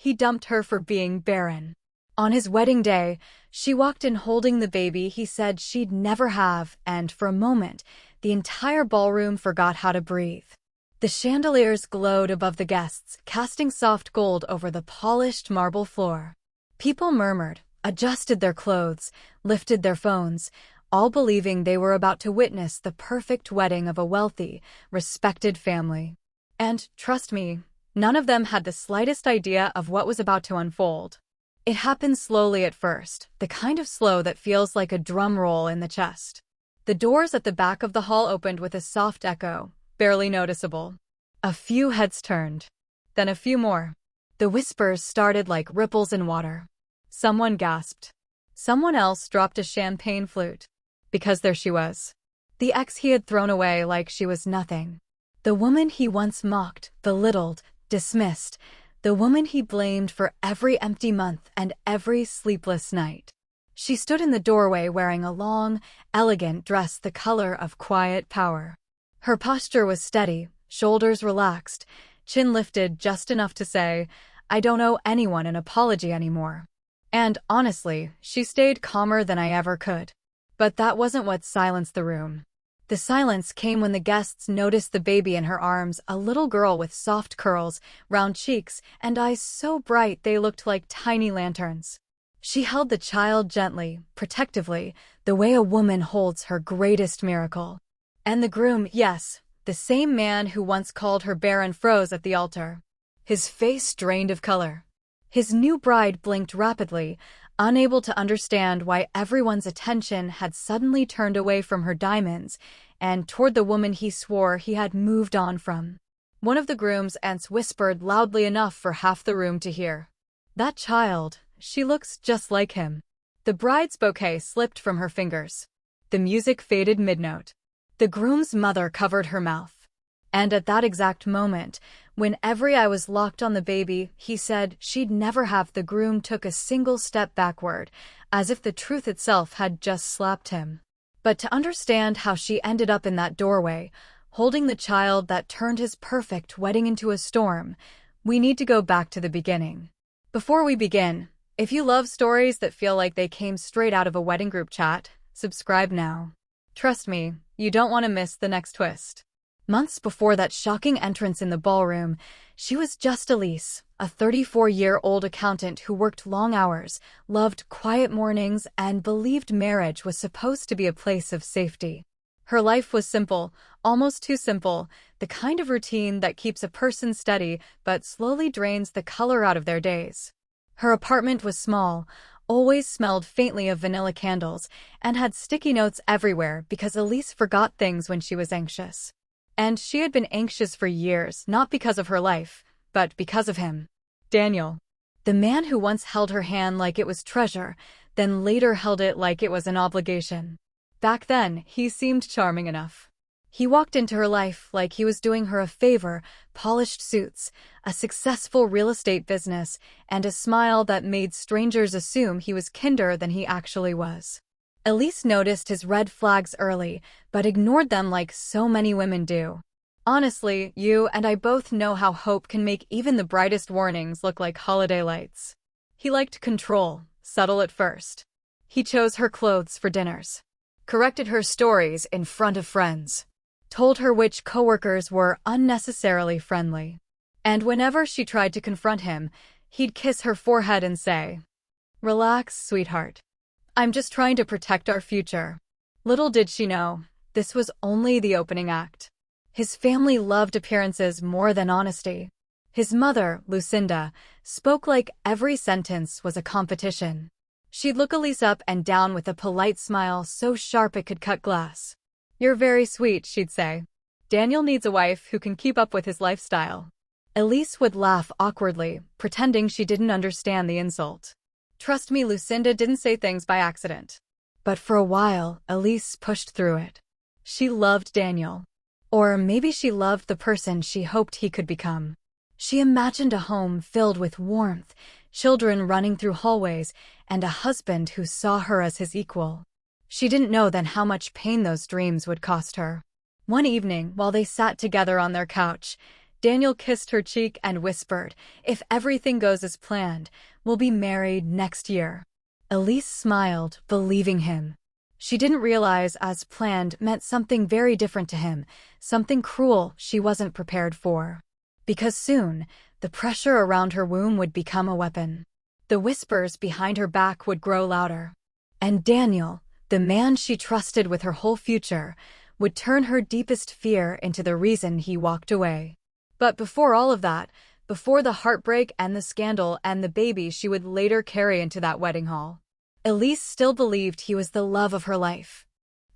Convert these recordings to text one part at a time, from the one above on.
he dumped her for being barren. On his wedding day, she walked in holding the baby he said she'd never have, and for a moment, the entire ballroom forgot how to breathe. The chandeliers glowed above the guests, casting soft gold over the polished marble floor. People murmured, adjusted their clothes, lifted their phones, all believing they were about to witness the perfect wedding of a wealthy, respected family. And, trust me, none of them had the slightest idea of what was about to unfold. It happened slowly at first, the kind of slow that feels like a drum roll in the chest. The doors at the back of the hall opened with a soft echo, barely noticeable. A few heads turned. Then a few more. The whispers started like ripples in water. Someone gasped. Someone else dropped a champagne flute. Because there she was. The ex he had thrown away like she was nothing. The woman he once mocked, belittled, dismissed. The woman he blamed for every empty month and every sleepless night. She stood in the doorway wearing a long, elegant dress the color of quiet power. Her posture was steady, shoulders relaxed, chin lifted just enough to say, "I don't owe anyone an apology anymore." And honestly, she stayed calmer than I ever could. But that wasn't what silenced the room. The silence came when the guests noticed the baby in her arms, a little girl with soft curls, round cheeks, and eyes so bright they looked like tiny lanterns. She held the child gently, protectively, the way a woman holds her greatest miracle. And the groom, yes, the same man who once called her barren, froze at the altar. His face drained of color. His new bride blinked rapidly, unable to understand why everyone's attention had suddenly turned away from her diamonds and toward the woman he swore he had moved on from. One of the groom's aunts whispered loudly enough for half the room to hear. "That child, she looks just like him." The bride's bouquet slipped from her fingers. The music faded mid-note. The groom's mother covered her mouth. And at that exact moment, when every eye was locked on the baby, he said she'd never have. The groom took a single step backward, as if the truth itself had just slapped him. But to understand how she ended up in that doorway, holding the child that turned his perfect wedding into a storm, we need to go back to the beginning. Before we begin, if you love stories that feel like they came straight out of a wedding group chat, subscribe now. Trust me, you don't want to miss the next twist. Months before that shocking entrance in the ballroom, she was just Elise, a 34-year-old accountant who worked long hours, loved quiet mornings, and believed marriage was supposed to be a place of safety. Her life was simple, almost too simple, the kind of routine that keeps a person steady but slowly drains the color out of their days. Her apartment was small, always smelled faintly of vanilla candles, and had sticky notes everywhere because Elise forgot things when she was anxious. And she had been anxious for years, not because of her life, but because of him. Daniel. The man who once held her hand like it was treasure, then later held it like it was an obligation. Back then, he seemed charming enough. He walked into her life like he was doing her a favor, polished suits, a successful real estate business, and a smile that made strangers assume he was kinder than he actually was. Elise noticed his red flags early, but ignored them like so many women do. Honestly, you and I both know how hope can make even the brightest warnings look like holiday lights. He liked control, subtle at first. He chose her clothes for dinners, corrected her stories in front of friends, told her which coworkers were unnecessarily friendly. And whenever she tried to confront him, he'd kiss her forehead and say, "Relax, sweetheart. I'm just trying to protect our future." Little did she know, this was only the opening act. His family loved appearances more than honesty. His mother, Lucinda, spoke like every sentence was a competition. She'd look Elise up and down with a polite smile so sharp it could cut glass. "You're very sweet," she'd say. "Daniel needs a wife who can keep up with his lifestyle." Elise would laugh awkwardly, pretending she didn't understand the insult. Trust me, Lucinda didn't say things by accident. But for a while, Elise pushed through it. She loved Daniel. Or maybe she loved the person she hoped he could become. She imagined a home filled with warmth, children running through hallways, and a husband who saw her as his equal. She didn't know then how much pain those dreams would cost her. One evening, while they sat together on their couch, Daniel kissed her cheek and whispered, "If everything goes as planned, we'll be married next year." Elise smiled, believing him. She didn't realize as planned meant something very different to him, something cruel she wasn't prepared for. Because soon, the pressure around her womb would become a weapon. The whispers behind her back would grow louder. And Daniel, the man she trusted with her whole future, would turn her deepest fear into the reason he walked away. But before all of that, before the heartbreak and the scandal and the baby she would later carry into that wedding hall, Elise still believed he was the love of her life.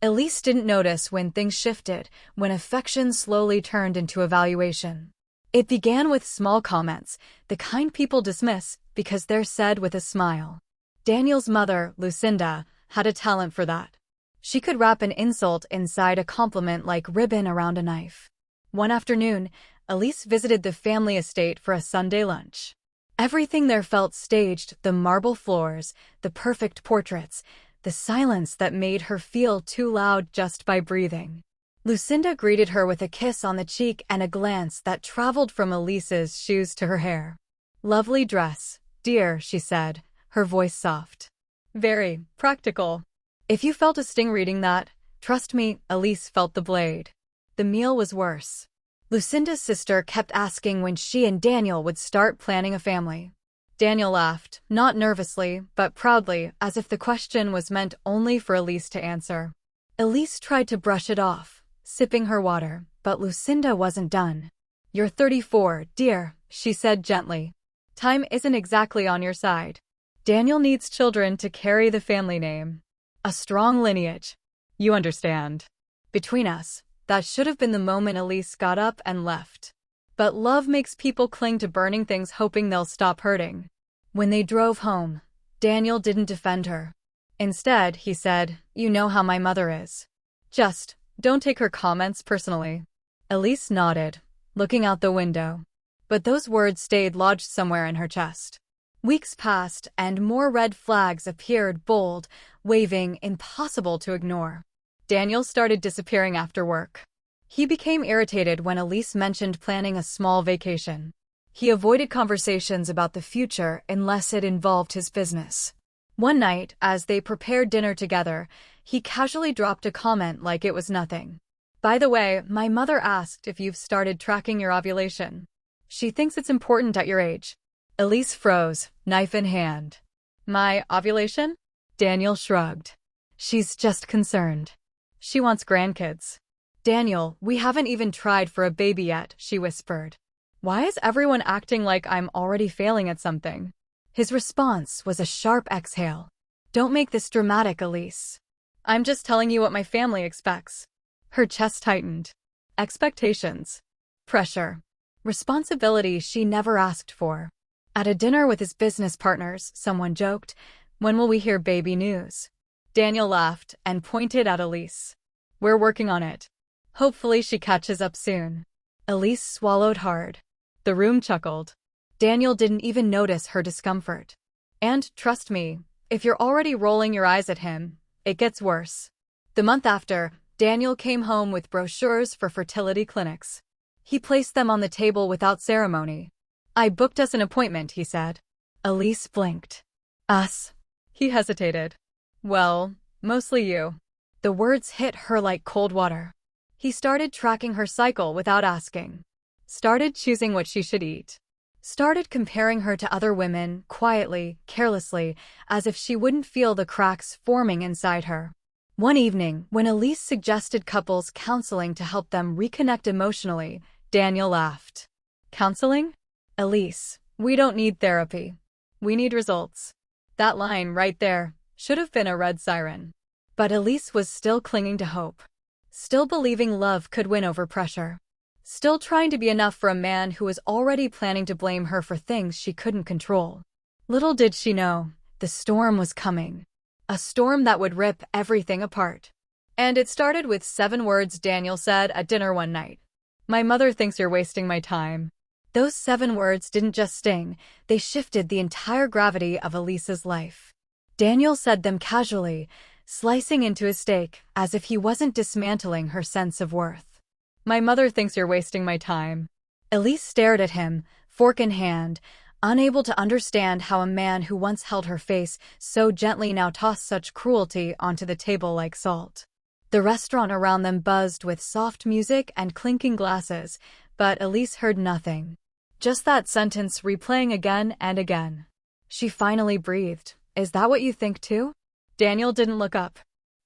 Elise didn't notice when things shifted, when affection slowly turned into evaluation. It began with small comments, the kind people dismiss because they're said with a smile. Daniel's mother, Lucinda, had a talent for that. She could wrap an insult inside a compliment like ribbon around a knife. One afternoon, Elise visited the family estate for a Sunday lunch. Everything there felt staged, the marble floors, the perfect portraits, the silence that made her feel too loud just by breathing. Lucinda greeted her with a kiss on the cheek and a glance that traveled from Elise's shoes to her hair. "Lovely dress, dear," she said, her voice soft. "Very practical." If you felt a sting reading that, trust me, Elise felt the blade. The meal was worse. Lucinda's sister kept asking when she and Daniel would start planning a family. Daniel laughed, not nervously, but proudly, as if the question was meant only for Elise to answer. Elise tried to brush it off, sipping her water, but Lucinda wasn't done. "You're 34, dear," she said gently. "Time isn't exactly on your side. Daniel needs children to carry the family name. A strong lineage. You understand. Between us, that should have been the moment Elise got up and left. But love makes people cling to burning things hoping they'll stop hurting. When they drove home, Daniel didn't defend her. Instead, he said, "You know how my mother is. Just, don't take her comments personally." Elise nodded, looking out the window. But those words stayed lodged somewhere in her chest. Weeks passed, and more red flags appeared, bold, waving, impossible to ignore. Daniel started disappearing after work. He became irritated when Elise mentioned planning a small vacation. He avoided conversations about the future unless it involved his business. One night, as they prepared dinner together, he casually dropped a comment like it was nothing. "By the way, my mother asked if you've started tracking your ovulation. She thinks it's important at your age." Elise froze, knife in hand. "My ovulation?" Daniel shrugged. "She's just concerned. She wants grandkids." "Daniel, we haven't even tried for a baby yet," she whispered. "Why is everyone acting like I'm already failing at something?" His response was a sharp exhale. "Don't make this dramatic, Elise. I'm just telling you what my family expects." Her chest tightened. Expectations. Pressure. Responsibility she never asked for. At a dinner with his business partners, someone joked, "When will we hear baby news?" Daniel laughed and pointed at Elise. "We're working on it. Hopefully she catches up soon." Elise swallowed hard. The room chuckled. Daniel didn't even notice her discomfort. And, trust me, if you're already rolling your eyes at him, it gets worse. The month after, Daniel came home with brochures for fertility clinics. He placed them on the table without ceremony. "I booked us an appointment," he said. Elise blinked. "Us?" He hesitated. "Well, mostly you." The words hit her like cold water. He started tracking her cycle without asking. Started choosing what she should eat. Started comparing her to other women, quietly, carelessly, as if she wouldn't feel the cracks forming inside her. One evening, when Elise suggested couples counseling to help them reconnect emotionally, Daniel laughed. "Counseling? Elise, we don't need therapy. We need results." That line right there should have been a red siren. But Elise was still clinging to hope. Still believing love could win over pressure. Still trying to be enough for a man who was already planning to blame her for things she couldn't control. Little did she know, the storm was coming. A storm that would rip everything apart. And it started with 7 words Daniel said at dinner one night. "My mother thinks you're wasting my time." Those 7 words didn't just sting, they shifted the entire gravity of Elise's life. Daniel said them casually, slicing into his steak, as if he wasn't dismantling her sense of worth. "My mother thinks you're wasting my time." Elise stared at him, fork in hand, unable to understand how a man who once held her face so gently now tossed such cruelty onto the table like salt. The restaurant around them buzzed with soft music and clinking glasses, but Elise heard nothing. Just that sentence replaying again and again. She finally breathed. Is that what you think too? Daniel didn't look up.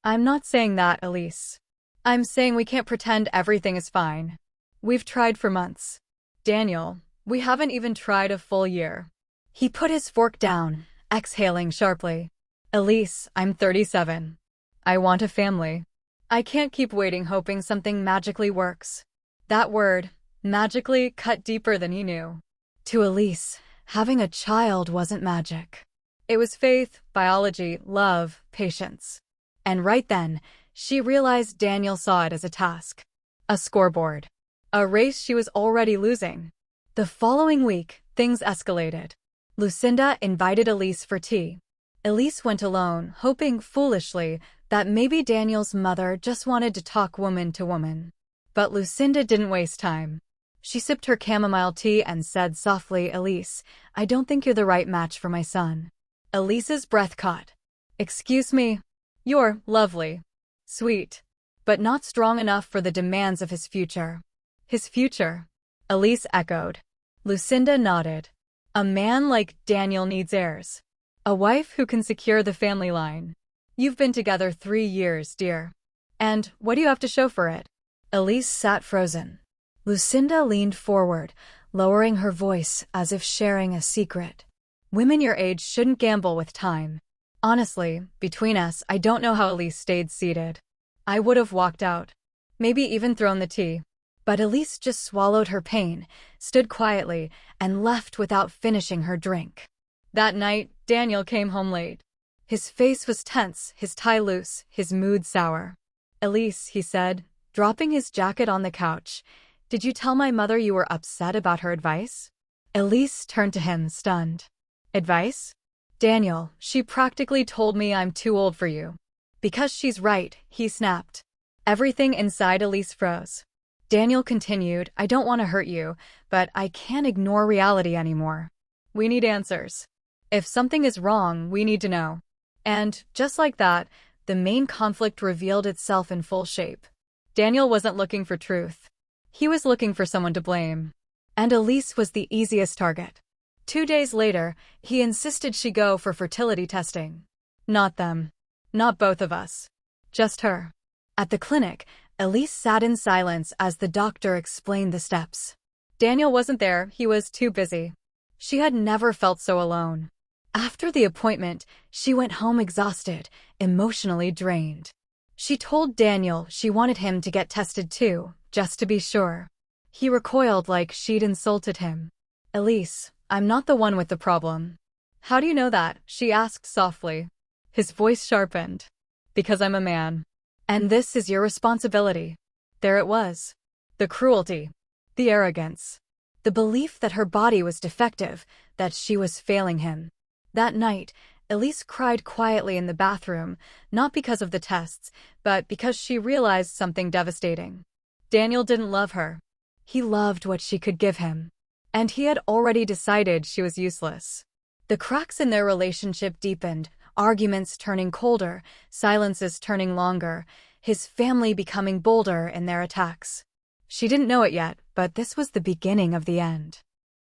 I'm not saying that, Elise. I'm saying we can't pretend everything is fine. We've tried for months. Daniel, we haven't even tried a full year. He put his fork down, exhaling sharply. Elise, I'm 37. I want a family. I can't keep waiting hoping something magically works. That word, magically, cut deeper than he knew. To Elise, having a child wasn't magic. It was faith, biology, love, patience. And right then, she realized Daniel saw it as a task. A scoreboard. A race she was already losing. The following week, things escalated. Lucinda invited Elise for tea. Elise went alone, hoping foolishly that maybe Daniel's mother just wanted to talk woman to woman. But Lucinda didn't waste time. She sipped her chamomile tea and said softly, Elise, I don't think you're the right match for my son. Elise's breath caught. Excuse me? You're lovely. Sweet. But not strong enough for the demands of his future. His future? Elise echoed. Lucinda nodded. A man like Daniel needs heirs. A wife who can secure the family line. You've been together 3 years, dear. And what do you have to show for it? Elise sat frozen. Lucinda leaned forward, lowering her voice as if sharing a secret. Women your age shouldn't gamble with time. Honestly, between us, I don't know how Elise stayed seated. I would have walked out. Maybe even thrown the tea. But Elise just swallowed her pain, stood quietly, and left without finishing her drink. That night, Daniel came home late. His face was tense, his tie loose, his mood sour. Elise, he said, dropping his jacket on the couch, did you tell my mother you were upset about her advice? Elise turned to him, stunned. Advice? Daniel, she practically told me I'm too old for you. Because she's right, he snapped. Everything inside Elise froze. Daniel continued, I don't want to hurt you, but I can't ignore reality anymore. We need answers. If something is wrong, we need to know. And, just like that, the main conflict revealed itself in full shape. Daniel wasn't looking for truth. He was looking for someone to blame. And Elise was the easiest target. 2 days later, he insisted she go for fertility testing. Not them. Not both of us. Just her. At the clinic, Elise sat in silence as the doctor explained the steps. Daniel wasn't there, he was too busy. She had never felt so alone. After the appointment, she went home exhausted, emotionally drained. She told Daniel she wanted him to get tested too, just to be sure. He recoiled like she'd insulted him. Elise, I'm not the one with the problem. How do you know that? She asked softly. His voice sharpened. Because I'm a man. And this is your responsibility. There it was. The cruelty. The arrogance. The belief that her body was defective, that she was failing him. That night, Elise cried quietly in the bathroom, not because of the tests, but because she realized something devastating. Daniel didn't love her. He loved what she could give him. And he had already decided she was useless. The cracks in their relationship deepened, arguments turning colder, silences turning longer, his family becoming bolder in their attacks. She didn't know it yet, but this was the beginning of the end.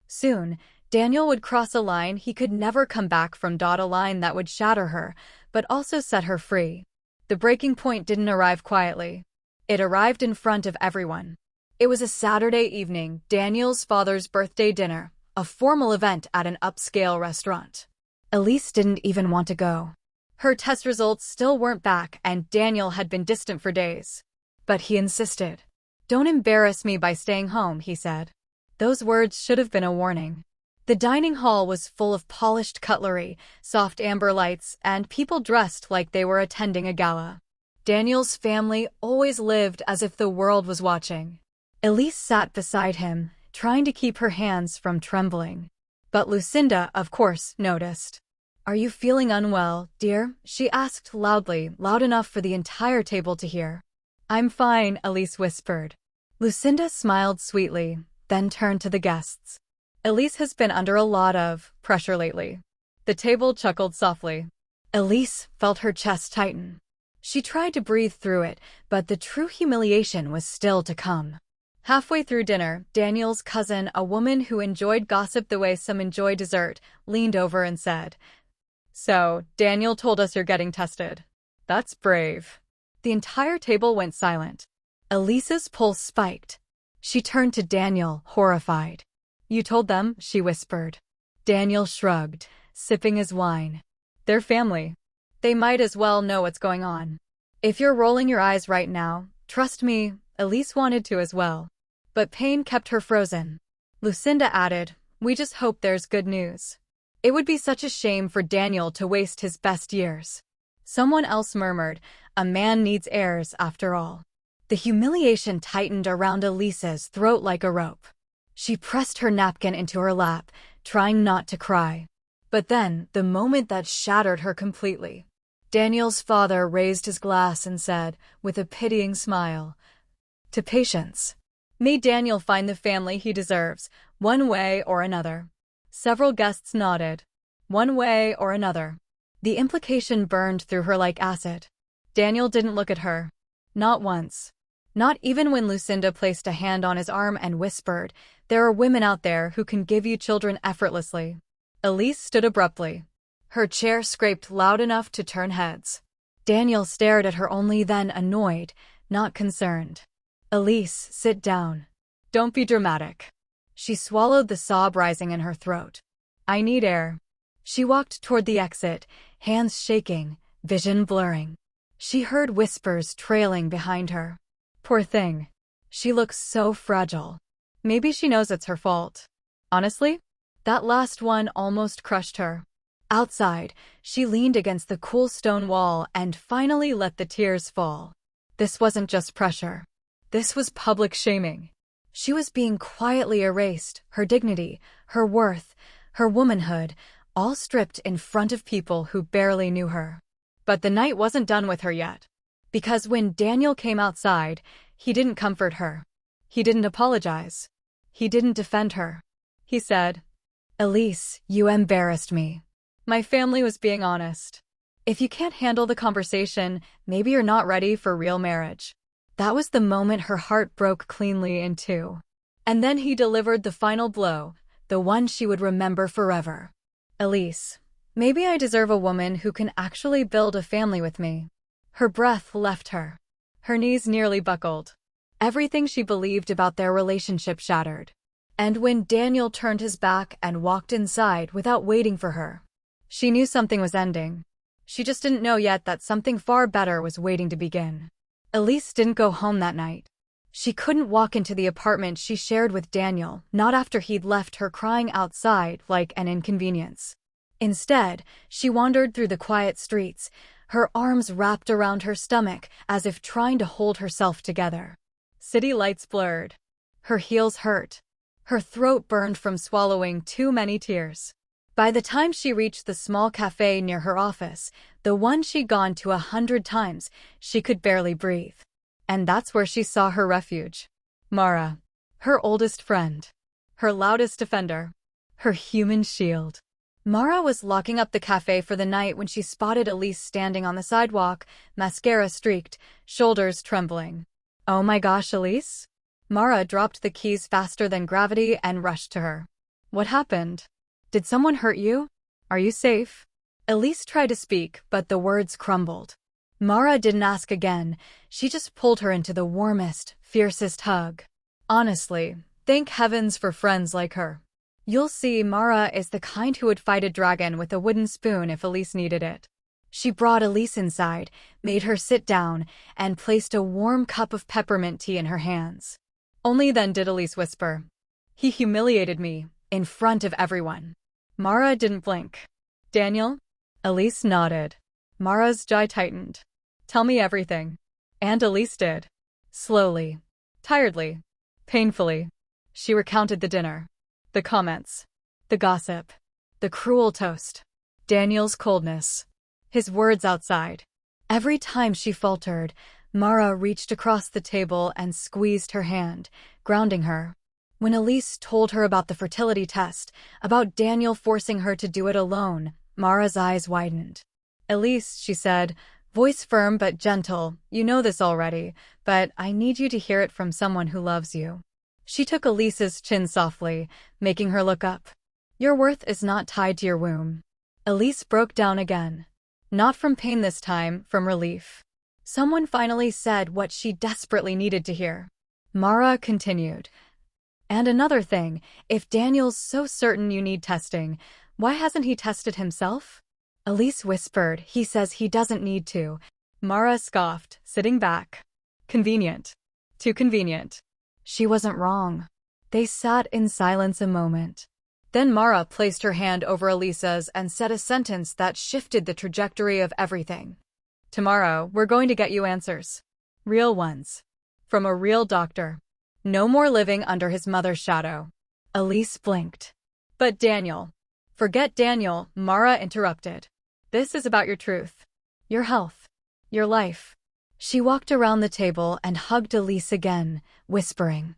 Soon, Daniel would cross a line he could never come back from, a line that would shatter her, but also set her free. The breaking point didn't arrive quietly. It arrived in front of everyone. It was a Saturday evening, Daniel's father's birthday dinner, a formal event at an upscale restaurant. Elise didn't even want to go. Her test results still weren't back, and Daniel had been distant for days. But he insisted. Don't embarrass me by staying home, he said. Those words should have been a warning. The dining hall was full of polished cutlery, soft amber lights, and people dressed like they were attending a gala. Daniel's family always lived as if the world was watching. Elise sat beside him, trying to keep her hands from trembling. But Lucinda, of course, noticed. Are you feeling unwell, dear? She asked loudly, loud enough for the entire table to hear. I'm fine, Elise whispered. Lucinda smiled sweetly. then turned to the guests. Elise has been under a lot of pressure lately. The table chuckled softly. Elise felt her chest tighten. She tried to breathe through it, but the true humiliation was still to come. Halfway through dinner, Daniel's cousin, a woman who enjoyed gossip the way some enjoy dessert, leaned over and said, "So, Daniel told us you're getting tested. That's brave." The entire table went silent. Elise's pulse spiked. She turned to Daniel, horrified. "You told them?" she whispered. Daniel shrugged, sipping his wine. "They're family. They might as well know what's going on. If you're rolling your eyes right now, trust me, Elise wanted to as well." But pain kept her frozen. Lucinda added, "We just hope there's good news. It would be such a shame for Daniel to waste his best years." Someone else murmured, "A man needs heirs after all." The humiliation tightened around Elise's throat like a rope. She pressed her napkin into her lap, trying not to cry. But then, the moment that shattered her completely. Daniel's father raised his glass and said, with a pitying smile, "To patience. May Daniel find the family he deserves, one way or another." Several guests nodded. One way or another. The implication burned through her like acid. Daniel didn't look at her. Not once. Not even when Lucinda placed a hand on his arm and whispered, "There are women out there who can give you children effortlessly." Elise stood abruptly. Her chair scraped loud enough to turn heads. Daniel stared at her, only then annoyed, not concerned. "Elise, sit down. Don't be dramatic." She swallowed the sob rising in her throat. "I need air." She walked toward the exit, hands shaking, vision blurring. She heard whispers trailing behind her. Poor thing. She looks so fragile. Maybe she knows it's her fault. Honestly, that last one almost crushed her. Outside, she leaned against the cool stone wall and finally let the tears fall. This wasn't just pressure. This was public shaming. She was being quietly erased, her dignity, her worth, her womanhood, all stripped in front of people who barely knew her. But the night wasn't done with her yet. Because when Daniel came outside, he didn't comfort her. He didn't apologize. He didn't defend her. He said, "Elise, you embarrassed me. My family was being honest. If you can't handle the conversation, maybe you're not ready for real marriage." That was the moment her heart broke cleanly in two. And then he delivered the final blow, the one she would remember forever. "Elise, maybe I deserve a woman who can actually build a family with me." Her breath left her. Her knees nearly buckled. Everything she believed about their relationship shattered. And when Daniel turned his back and walked inside without waiting for her, she knew something was ending. She just didn't know yet that something far better was waiting to begin. Elise didn't go home that night. She couldn't walk into the apartment she shared with Daniel, not after he'd left her crying outside like an inconvenience. Instead, she wandered through the quiet streets, her arms wrapped around her stomach as if trying to hold herself together. City lights blurred. Her heels hurt. Her throat burned from swallowing too many tears. By the time she reached the small cafe near her office, the one she'd gone to 100 times, she could barely breathe. And that's where she saw her refuge. Mara. Her oldest friend. Her loudest defender. Her human shield. Mara was locking up the cafe for the night when she spotted Elise standing on the sidewalk, mascara streaked, shoulders trembling. "Oh my gosh, Elise?" Mara dropped the keys faster than gravity and rushed to her. "What happened? Did someone hurt you? Are you safe?" Elise tried to speak, but the words crumbled. Mara didn't ask again. She just pulled her into the warmest, fiercest hug. Honestly, thank heavens for friends like her. You'll see, Mara is the kind who would fight a dragon with a wooden spoon if Elise needed it. She brought Elise inside, made her sit down, and placed a warm cup of peppermint tea in her hands. Only then did Elise whisper, "He humiliated me, in front of everyone." Mara didn't blink. "Daniel?" Elise nodded. Mara's jaw tightened. "Tell me everything." And Elise did. Slowly. Tiredly. Painfully. She recounted the dinner. The comments. The gossip. The cruel toast. Daniel's coldness. His words outside. Every time she faltered, Mara reached across the table and squeezed her hand, grounding her. When Elise told her about the fertility test, about Daniel forcing her to do it alone, Mara's eyes widened. "Elise," she said, voice firm but gentle, "you know this already, but I need you to hear it from someone who loves you." She took Elise's chin softly, making her look up. "Your worth is not tied to your womb." Elise broke down again. Not from pain this time, from relief. Someone finally said what she desperately needed to hear. Mara continued. "And another thing, if Daniel's so certain you need testing, why hasn't he tested himself?" Elise whispered, "He says he doesn't need to." Mara scoffed, sitting back. "Convenient. Too convenient." She wasn't wrong. They sat in silence a moment. Then Mara placed her hand over Elise's and said a sentence that shifted the trajectory of everything. "Tomorrow, we're going to get you answers. Real ones. From a real doctor. No more living under his mother's shadow." Elise blinked. "But Daniel." "Forget Daniel," Mara interrupted. "This is about your truth. Your health. Your life." She walked around the table and hugged Elise again, whispering,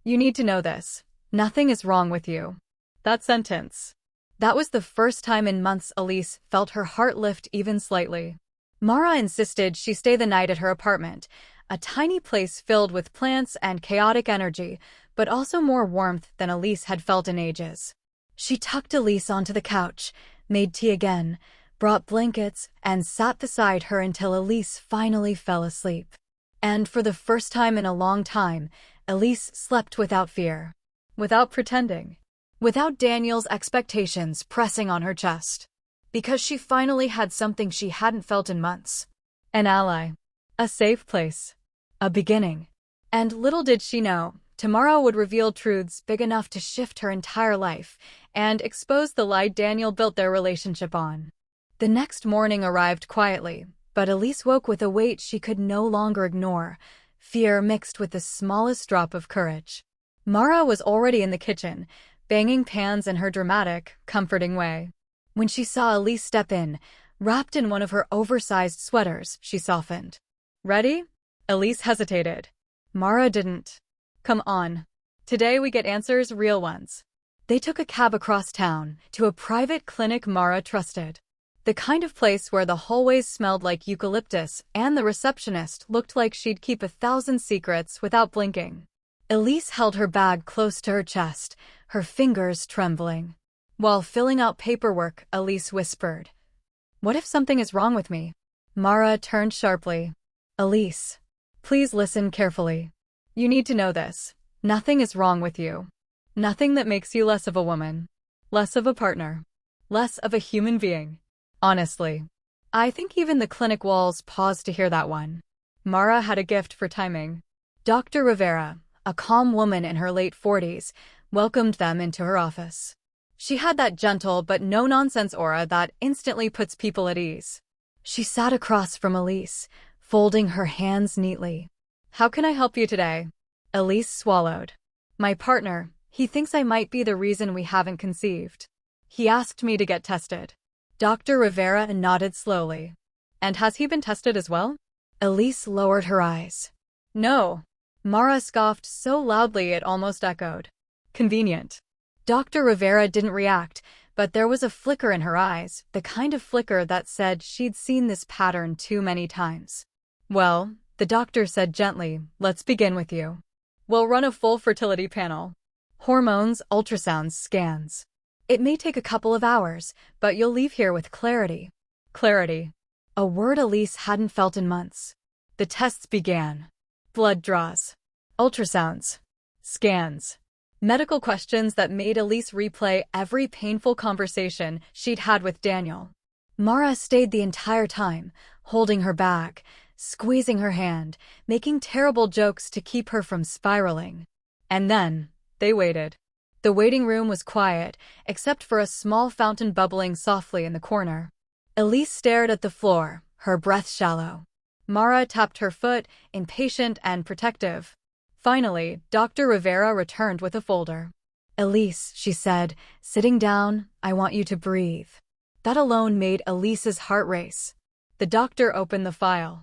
"You need to know this. Nothing is wrong with you." That sentence. That was the first time in months Elise felt her heart lift even slightly. Mara insisted she stay the night at her apartment, a tiny place filled with plants and chaotic energy, but also more warmth than Elise had felt in ages. She tucked Elise onto the couch, made tea again, brought blankets, and sat beside her until Elise finally fell asleep. And for the first time in a long time, Elise slept without fear. Without pretending. Without Daniel's expectations pressing on her chest. Because she finally had something she hadn't felt in months. An ally. A safe place. A beginning. And little did she know, tomorrow would reveal truths big enough to shift her entire life and expose the lie Daniel built their relationship on. The next morning arrived quietly, but Elise woke with a weight she could no longer ignore, fear mixed with the smallest drop of courage. Mara was already in the kitchen, banging pans in her dramatic, comforting way. When she saw Elise step in, wrapped in one of her oversized sweaters, she softened. "Ready?" Elise hesitated. Mara didn't. "Come on. Today we get answers, real ones." They took a cab across town, to a private clinic Mara trusted. The kind of place where the hallways smelled like eucalyptus and the receptionist looked like she'd keep 1,000 secrets without blinking. Elise held her bag close to her chest, her fingers trembling. While filling out paperwork, Elise whispered, "What if something is wrong with me?" Mara turned sharply. "Elise, please listen carefully. You need to know this. Nothing is wrong with you. Nothing that makes you less of a woman. Less of a partner. Less of a human being. Honestly." I think even the clinic walls paused to hear that one. Mara had a gift for timing. Dr. Rivera, a calm woman in her late 40s, welcomed them into her office. She had that gentle but no-nonsense aura that instantly puts people at ease. She sat across from Elise, folding her hands neatly. "How can I help you today?" Elise swallowed. "My partner, he thinks I might be the reason we haven't conceived. He asked me to get tested." Dr. Rivera nodded slowly. "And has he been tested as well?" Elise lowered her eyes. "No." Mara scoffed so loudly it almost echoed. "Convenient." Dr. Rivera didn't react, but there was a flicker in her eyes, the kind of flicker that said she'd seen this pattern too many times. "Well," the doctor said gently, "let's begin with you. We'll run a full fertility panel. Hormones, ultrasounds, scans. It may take a couple of hours, but you'll leave here with clarity." Clarity. A word Elise hadn't felt in months. The tests began. Blood draws. Ultrasounds. Scans. Medical questions that made Elise replay every painful conversation she'd had with Daniel. Mara stayed the entire time, holding her back, squeezing her hand, making terrible jokes to keep her from spiraling. And then, they waited. The waiting room was quiet, except for a small fountain bubbling softly in the corner. Elise stared at the floor, her breath shallow. Mara tapped her foot, impatient and protective. Finally, Dr. Rivera returned with a folder. "Elise," she said, sitting down, "I want you to breathe." That alone made Elise's heart race. The doctor opened the file.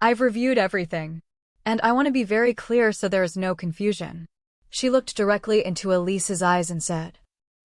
"I've reviewed everything. And I want to be very clear so there is no confusion. She looked directly into Elise's eyes and said,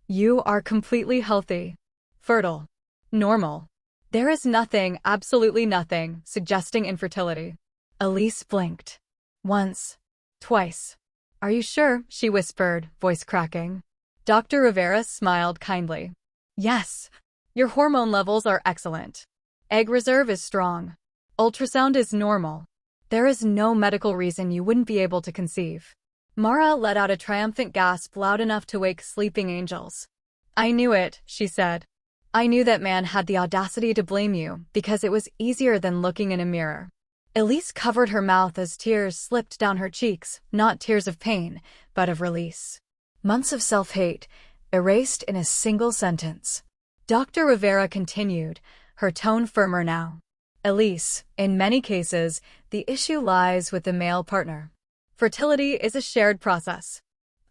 "You are completely healthy, fertile, normal. There is nothing, absolutely nothing, suggesting infertility." Elise blinked. Once. Twice. "Are you sure?" she whispered, voice cracking. Dr. Rivera smiled kindly. "Yes. Your hormone levels are excellent. Egg reserve is strong. Ultrasound is normal. There is no medical reason you wouldn't be able to conceive." Mara let out a triumphant gasp loud enough to wake sleeping angels. "I knew it," she said. "I knew that man had the audacity to blame you because it was easier than looking in a mirror." Elise covered her mouth as tears slipped down her cheeks, not tears of pain, but of release. Months of self-hate, erased in a single sentence. Dr. Rivera continued, her tone firmer now. "Elise, in many cases, the issue lies with the male partner. Fertility is a shared process.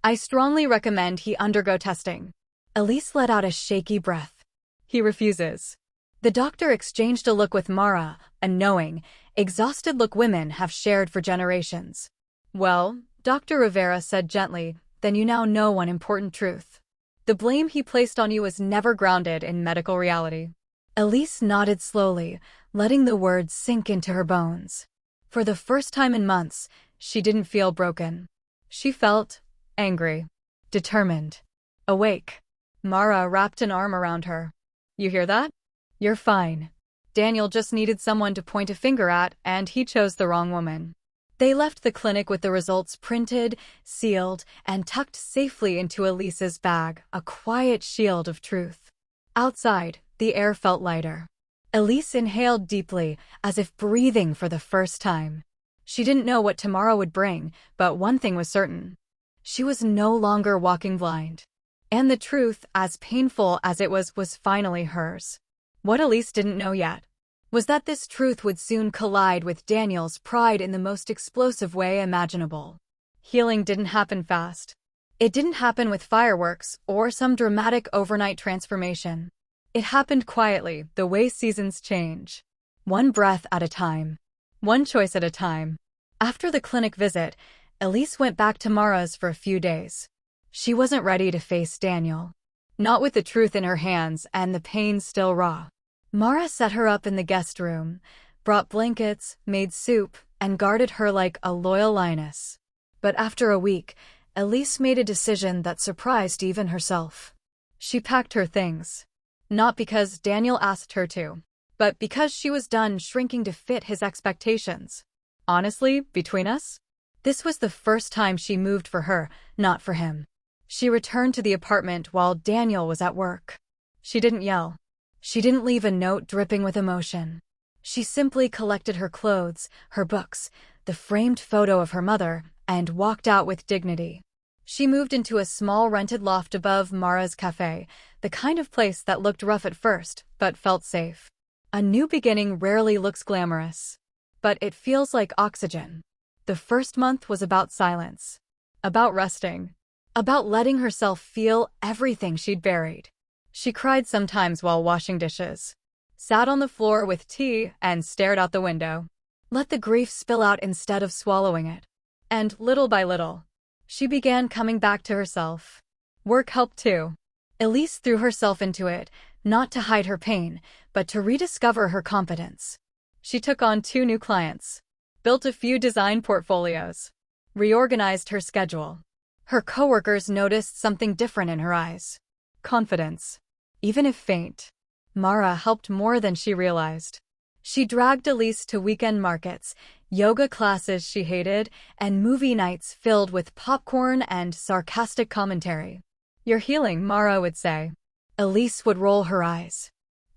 I strongly recommend he undergo testing." Elise let out a shaky breath. "He refuses." The doctor exchanged a look with Mara, a knowing, exhausted look women have shared for generations. "Well," Dr. Rivera said gently, "then you now know one important truth. The blame he placed on you was never grounded in medical reality." Elise nodded slowly, letting the words sink into her bones. For the first time in months, she didn't feel broken. She felt angry, determined, awake. Mara wrapped an arm around her. "You hear that? You're fine. Daniel just needed someone to point a finger at, and he chose the wrong woman." They left the clinic with the results printed, sealed, and tucked safely into Elise's bag, a quiet shield of truth. Outside, the air felt lighter. Elise inhaled deeply, as if breathing for the first time. She didn't know what tomorrow would bring, but one thing was certain. She was no longer walking blind. And the truth, as painful as it was finally hers. What Elise didn't know yet was that this truth would soon collide with Daniel's pride in the most explosive way imaginable. Healing didn't happen fast. It didn't happen with fireworks or some dramatic overnight transformation. It happened quietly, the way seasons change. One breath at a time. One choice at a time. After the clinic visit, Elise went back to Mara's for a few days. She wasn't ready to face Daniel. Not with the truth in her hands and the pain still raw. Mara set her up in the guest room, brought blankets, made soup, and guarded her like a loyal lioness. But after a week, Elise made a decision that surprised even herself. She packed her things. Not because Daniel asked her to, but because she was done shrinking to fit his expectations. Honestly, between us, this was the first time she moved for her, not for him. She returned to the apartment while Daniel was at work. She didn't yell. She didn't leave a note dripping with emotion. She simply collected her clothes, her books, the framed photo of her mother, and walked out with dignity. She moved into a small rented loft above Mara's cafe, the kind of place that looked rough at first, but felt safe. A new beginning rarely looks glamorous, but it feels like oxygen. The first month was about silence, about resting, about letting herself feel everything she'd buried. She cried sometimes while washing dishes, sat on the floor with tea, and stared out the window. Let the grief spill out instead of swallowing it. And little by little, she began coming back to herself. Work helped too. Elise threw herself into it, not to hide her pain, but to rediscover her competence. She took on 2 new clients, built a few design portfolios, reorganized her schedule. Her coworkers noticed something different in her eyes. Confidence. Even if faint. Mara helped more than she realized. She dragged Elise to weekend markets, yoga classes she hated, and movie nights filled with popcorn and sarcastic commentary. "You're healing," Mara would say. Elise would roll her eyes.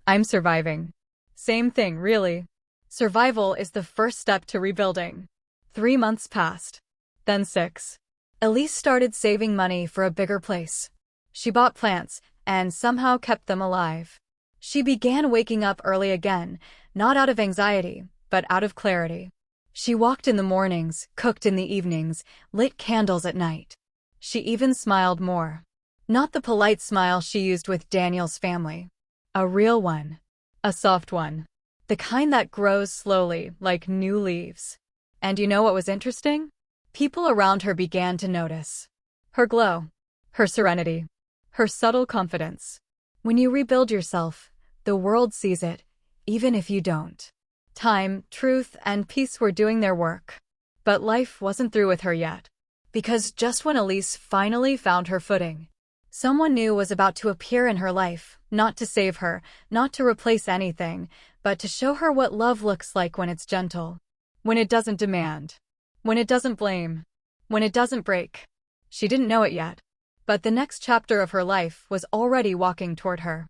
"I'm surviving." Same thing, really. Survival is the first step to rebuilding. 3 months passed. Then 6. Elise started saving money for a bigger place. She bought plants, and somehow kept them alive. She began waking up early again, not out of anxiety, but out of clarity. She walked in the mornings, cooked in the evenings, lit candles at night. She even smiled more. Not the polite smile she used with Daniel's family. A real one. A soft one. The kind that grows slowly, like new leaves. And you know what was interesting? People around her began to notice. Her glow. Her serenity. Her subtle confidence. When you rebuild yourself, the world sees it, even if you don't. Time, truth, and peace were doing their work. But life wasn't through with her yet. Because just when Elise finally found her footing, someone new was about to appear in her life, not to save her, not to replace anything, but to show her what love looks like when it's gentle. When it doesn't demand. When it doesn't blame. When it doesn't break. She didn't know it yet. But the next chapter of her life was already walking toward her.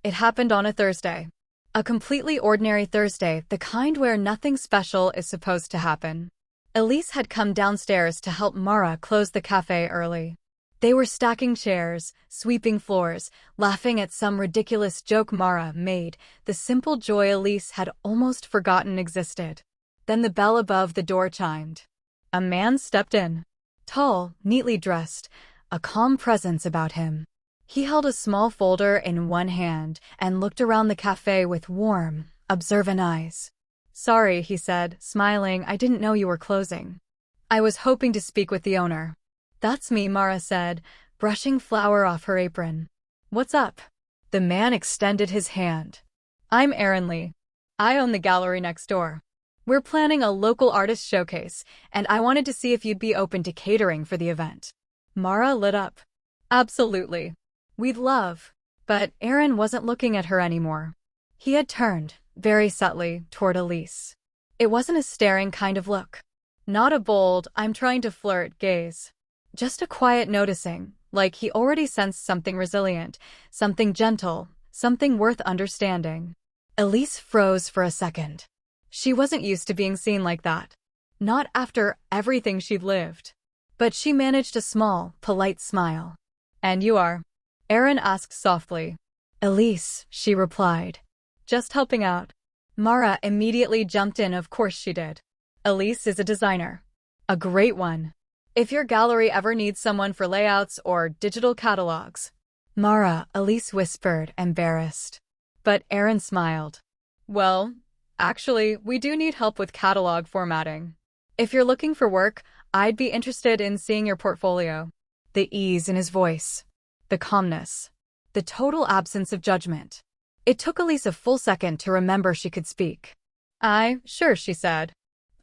It happened on a Thursday. A completely ordinary Thursday, the kind where nothing special is supposed to happen. Elise had come downstairs to help Mara close the cafe early. They were stacking chairs, sweeping floors, laughing at some ridiculous joke Mara made, the simple joy Elise had almost forgotten existed. Then the bell above the door chimed. A man stepped in. Tall, neatly dressed, a calm presence about him. He held a small folder in one hand and looked around the cafe with warm, observant eyes. Sorry, he said, smiling, I didn't know you were closing. I was hoping to speak with the owner. That's me, Mara said, brushing flour off her apron. What's up? The man extended his hand. I'm Aaron Lee. I own the gallery next door. We're planning a local artist showcase, and I wanted to see if you'd be open to catering for the event. Mara lit up. Absolutely. We'd love. But Aaron wasn't looking at her anymore. He had turned, very subtly, toward Elise. It wasn't a staring kind of look. Not a bold, I'm trying to flirt gaze. Just a quiet noticing, like he already sensed something resilient, something gentle, something worth understanding. Elise froze for a second. She wasn't used to being seen like that. Not after everything she'd lived. But she managed a small, polite smile. And you are? Aaron asked softly. Elise, she replied. Just helping out. Mara immediately jumped in. Of course she did. Elise is a designer. A great one. If your gallery ever needs someone for layouts or digital catalogs. Mara, Elise whispered, embarrassed. But Aaron smiled. Well, actually, we do need help with catalog formatting. If you're looking for work, I'd be interested in seeing your portfolio. The ease in his voice. The calmness. The total absence of judgment. It took Elise a full second to remember she could speak. Sure, she said.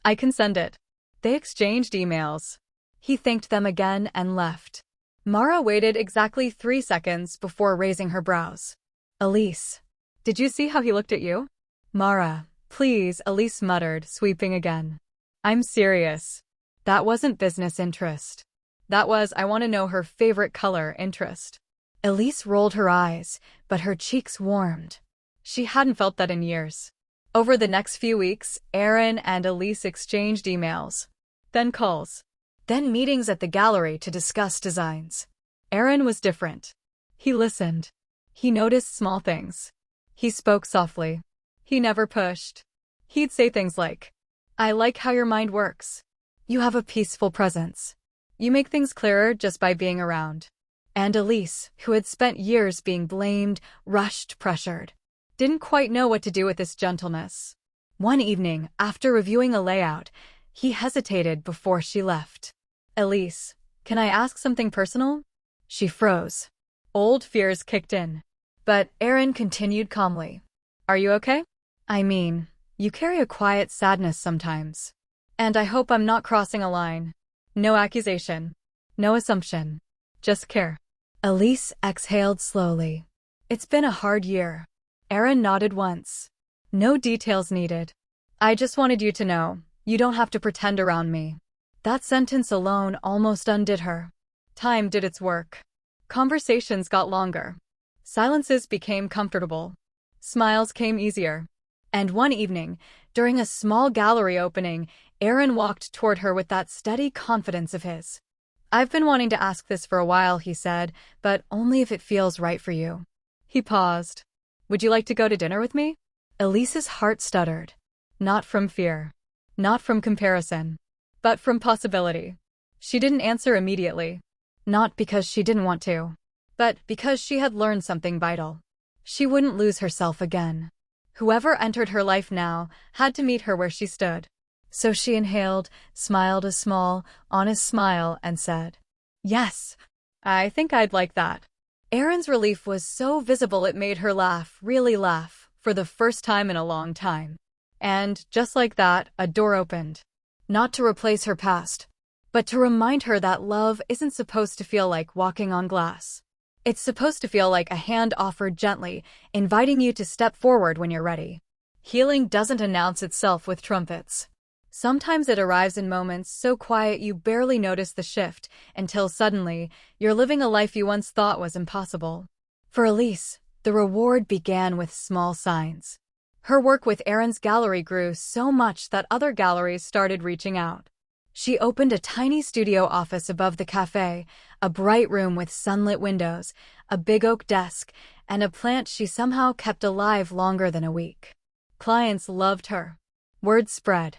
I can send it. They exchanged emails. He thanked them again and left. Mara waited exactly 3 seconds before raising her brows. Elise, did you see how he looked at you? Mara, please, Elise muttered, sweeping again. I'm serious. That wasn't business interest. That was, I want to know her favorite color interest. Elise rolled her eyes, but her cheeks warmed. She hadn't felt that in years. Over the next few weeks, Aaron and Elise exchanged emails. Then calls. Then meetings at the gallery to discuss designs. Aaron was different. He listened. He noticed small things. He spoke softly. He never pushed. He'd say things like, I like how your mind works. You have a peaceful presence. You make things clearer just by being around. And Elise, who had spent years being blamed, rushed, pressured, didn't quite know what to do with this gentleness. One evening, after reviewing a layout, he hesitated before she left. Elise, can I ask something personal? She froze. Old fears kicked in. But Aaron continued calmly. Are you okay? I mean, you carry a quiet sadness sometimes. And I hope I'm not crossing a line. No accusation. No assumption. Just care. Elise exhaled slowly. It's been a hard year. Aaron nodded once. No details needed. I just wanted you to know, you don't have to pretend around me. That sentence alone almost undid her. Time did its work. Conversations got longer. Silences became comfortable. Smiles came easier. And one evening, during a small gallery opening, Aaron walked toward her with that steady confidence of his. I've been wanting to ask this for a while, he said, but only if it feels right for you. He paused. Would you like to go to dinner with me? Elise's heart stuttered. Not from fear. Not from comparison. But from possibility. She didn't answer immediately. Not because she didn't want to. But because she had learned something vital. She wouldn't lose herself again. Whoever entered her life now had to meet her where she stood. So she inhaled, smiled a small, honest smile, and said, Yes, I think I'd like that. Erin's relief was so visible it made her laugh, really laugh, for the first time in a long time. And, just like that, a door opened. Not to replace her past, but to remind her that love isn't supposed to feel like walking on glass. It's supposed to feel like a hand offered gently, inviting you to step forward when you're ready. Healing doesn't announce itself with trumpets. Sometimes it arrives in moments so quiet you barely notice the shift, until suddenly, you're living a life you once thought was impossible. For Elise, the reward began with small signs. Her work with Erin's gallery grew so much that other galleries started reaching out. She opened a tiny studio office above the cafe, a bright room with sunlit windows, a big oak desk, and a plant she somehow kept alive longer than a week. Clients loved her. Word spread.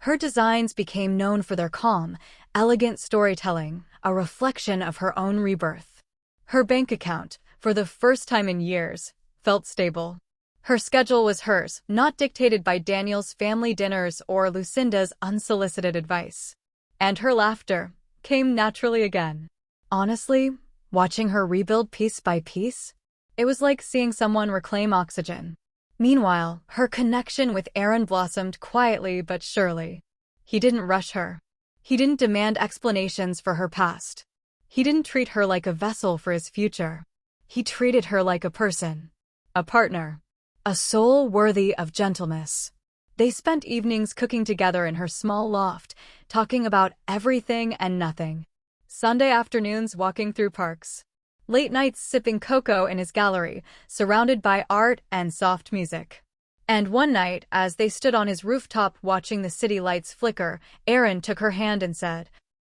Her designs became known for their calm, elegant storytelling, a reflection of her own rebirth. Her bank account, for the first time in years, felt stable. Her schedule was hers, not dictated by Daniel's family dinners or Lucinda's unsolicited advice. And her laughter came naturally again. Honestly, watching her rebuild piece by piece, it was like seeing someone reclaim oxygen. Meanwhile, her connection with Aaron blossomed quietly but surely. He didn't rush her. He didn't demand explanations for her past. He didn't treat her like a vessel for his future. He treated her like a person, a partner, a soul worthy of gentleness. They spent evenings cooking together in her small loft, talking about everything and nothing. Sunday afternoons walking through parks. Late nights sipping cocoa in his gallery, surrounded by art and soft music. And one night, as they stood on his rooftop watching the city lights flicker, Aaron took her hand and said,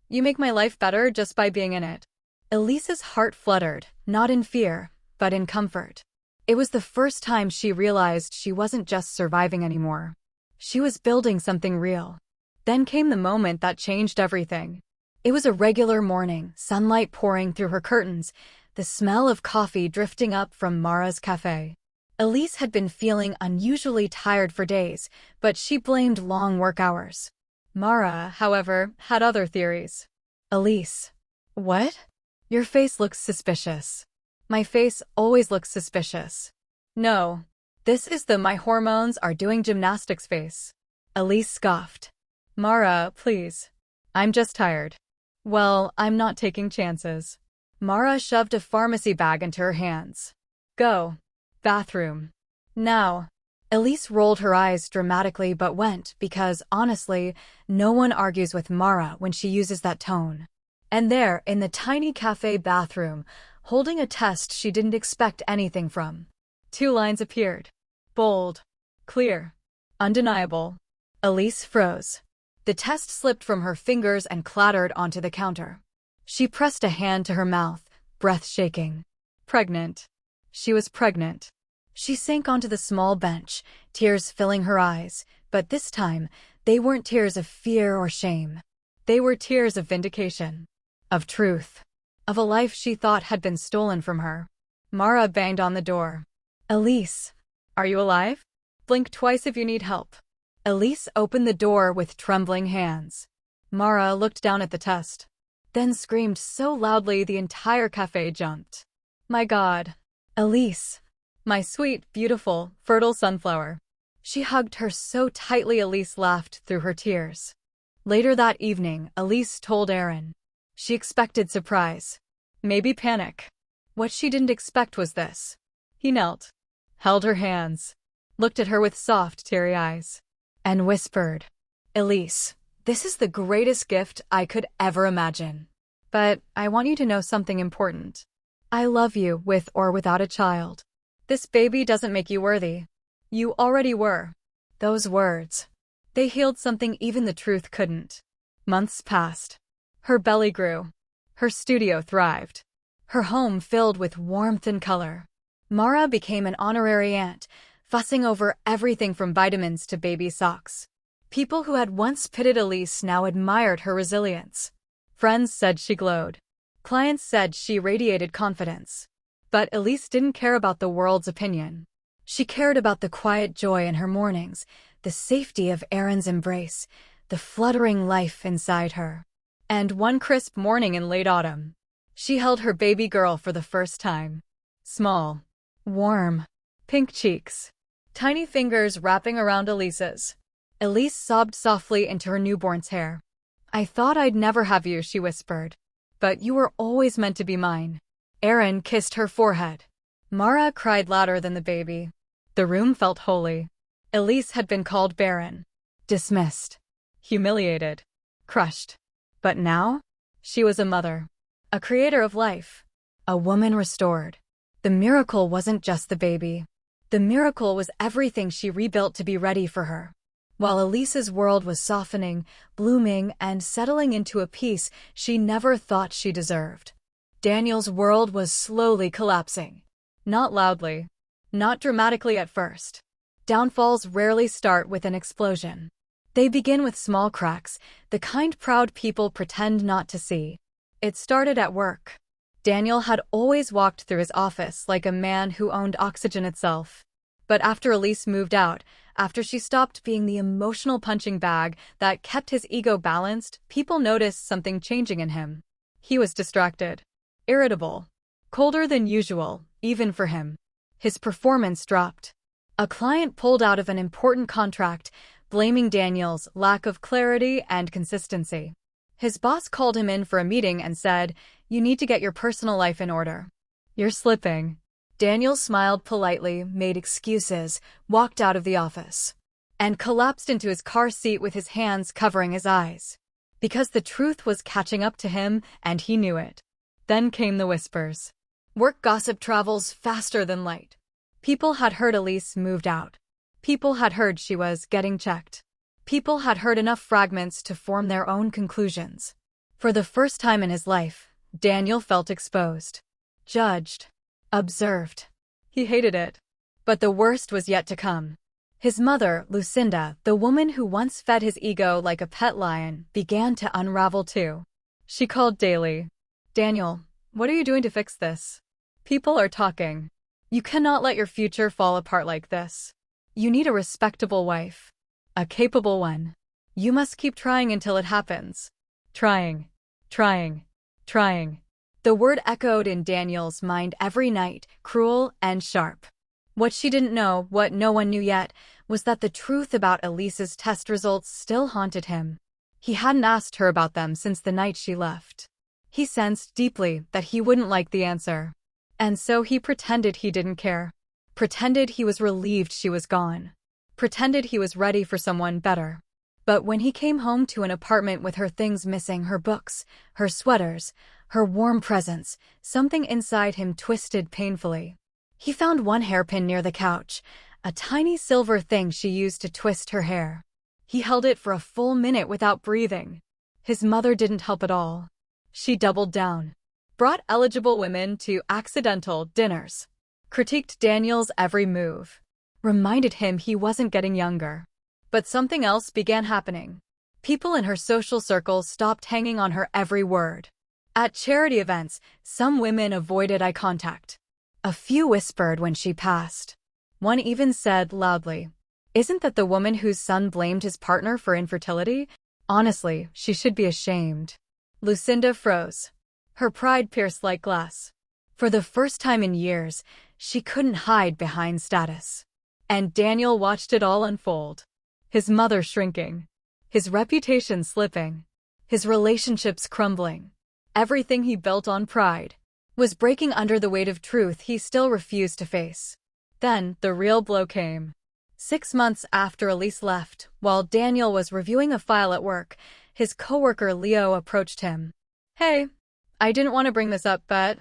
"You make my life better just by being in it." Elise's heart fluttered, not in fear, but in comfort. It was the first time she realized she wasn't just surviving anymore. She was building something real. Then came the moment that changed everything. It was a regular morning, sunlight pouring through her curtains, the smell of coffee drifting up from Mara's cafe. Elise had been feeling unusually tired for days, but she blamed long work hours. Mara, however, had other theories. "Elise." "What?" "Your face looks suspicious." "My face always looks suspicious." "No. This is the my hormones are doing gymnastics face." Elise scoffed. "Mara, please. I'm just tired." "Well, I'm not taking chances." Mara shoved a pharmacy bag into her hands. "Go. Bathroom. Now." Elise rolled her eyes dramatically but went because, honestly, no one argues with Mara when she uses that tone. And there, in the tiny cafe bathroom, holding a test she didn't expect anything from, 2 lines appeared. Bold. Clear. Undeniable. Elise froze. The test slipped from her fingers and clattered onto the counter. She pressed a hand to her mouth, breath shaking. Pregnant. She was pregnant. She sank onto the small bench, tears filling her eyes, but this time, they weren't tears of fear or shame. They were tears of vindication. Of truth. Of a life she thought had been stolen from her. Mara banged on the door. "Elise, are you alive? Blink twice if you need help." Elise opened the door with trembling hands. Mara looked down at the test, then screamed so loudly the entire cafe jumped. "My God. Elise. My sweet, beautiful, fertile sunflower." She hugged her so tightly Elise laughed through her tears. Later that evening, Elise told Aaron. She expected surprise. Maybe panic. What she didn't expect was this. He knelt, held her hands, looked at her with soft, teary eyes, and whispered, "Elise, this is the greatest gift I could ever imagine. But I want you to know something important. I love you with or without a child. This baby doesn't make you worthy. You already were." Those words. They healed something even the truth couldn't. Months passed. Her belly grew. Her studio thrived. Her home filled with warmth and color. Mara became an honorary aunt, fussing over everything from vitamins to baby socks. People who had once pitted Elise now admired her resilience. Friends said she glowed. Clients said she radiated confidence. But Elise didn't care about the world's opinion. She cared about the quiet joy in her mornings, the safety of Aaron's embrace, the fluttering life inside her. And one crisp morning in late autumn, she held her baby girl for the first time. Small, warm, pink cheeks, tiny fingers wrapping around Elise's. Elise sobbed softly into her newborn's hair. "I thought I'd never have you," she whispered. "But you were always meant to be mine." Aaron kissed her forehead. Mara cried louder than the baby. The room felt holy. Elise had been called barren, dismissed, humiliated, crushed. But now, she was a mother, a creator of life, a woman restored. The miracle wasn't just the baby. The miracle was everything she rebuilt to be ready for her. While Elise's world was softening, blooming, and settling into a peace she never thought she deserved, Daniel's world was slowly collapsing. Not loudly, not dramatically at first. Downfalls rarely start with an explosion. They begin with small cracks, the kind proud people pretend not to see. It started at work. Daniel had always walked through his office like a man who owned oxygen itself. But after Elise moved out, after she stopped being the emotional punching bag that kept his ego balanced, people noticed something changing in him. He was distracted, irritable, colder than usual, even for him. His performance dropped. A client pulled out of an important contract, blaming Daniel's lack of clarity and consistency. His boss called him in for a meeting and said, "You need to get your personal life in order. You're slipping." Daniel smiled politely, made excuses, walked out of the office, and collapsed into his car seat with his hands covering his eyes. Because the truth was catching up to him, and he knew it. Then came the whispers. Work gossip travels faster than light. People had heard Elise moved out. People had heard she was getting checked. People had heard enough fragments to form their own conclusions. For the first time in his life, Daniel felt exposed, judged, observed. He hated it. But the worst was yet to come. His mother, Lucinda, the woman who once fed his ego like a pet lion, began to unravel too. She called daily. "Daniel, what are you doing to fix this? People are talking. You cannot let your future fall apart like this. You need a respectable wife. A capable one. You must keep trying until it happens. Trying. Trying. Trying." The word echoed in Daniel's mind every night, cruel and sharp. What she didn't know, what no one knew yet, was that the truth about Elise's test results still haunted him. He hadn't asked her about them since the night she left. He sensed deeply that he wouldn't like the answer. And so he pretended he didn't care. Pretended he was relieved she was gone. Pretended he was ready for someone better. But when he came home to an apartment with her things missing, her books, her sweaters, her warm presence, something inside him twisted painfully. He found one hairpin near the couch, a tiny silver thing she used to twist her hair. He held it for a full minute without breathing. His mother didn't help at all. She doubled down. Brought eligible women to accidental dinners. Critiqued Daniel's every move. Reminded him he wasn't getting younger. But something else began happening. People in her social circle stopped hanging on her every word. At charity events, some women avoided eye contact. A few whispered when she passed. One even said loudly, "Isn't that the woman whose son blamed his partner for infertility? Honestly, she should be ashamed." Lucinda froze. Her pride pierced like glass. For the first time in years, she couldn't hide behind status. And Daniel watched it all unfold. His mother shrinking. His reputation slipping. His relationships crumbling. Everything he built on pride was breaking under the weight of truth he still refused to face. Then, the real blow came. 6 months after Elise left, while Daniel was reviewing a file at work, his coworker Leo approached him. "Hey, I didn't want to bring this up, but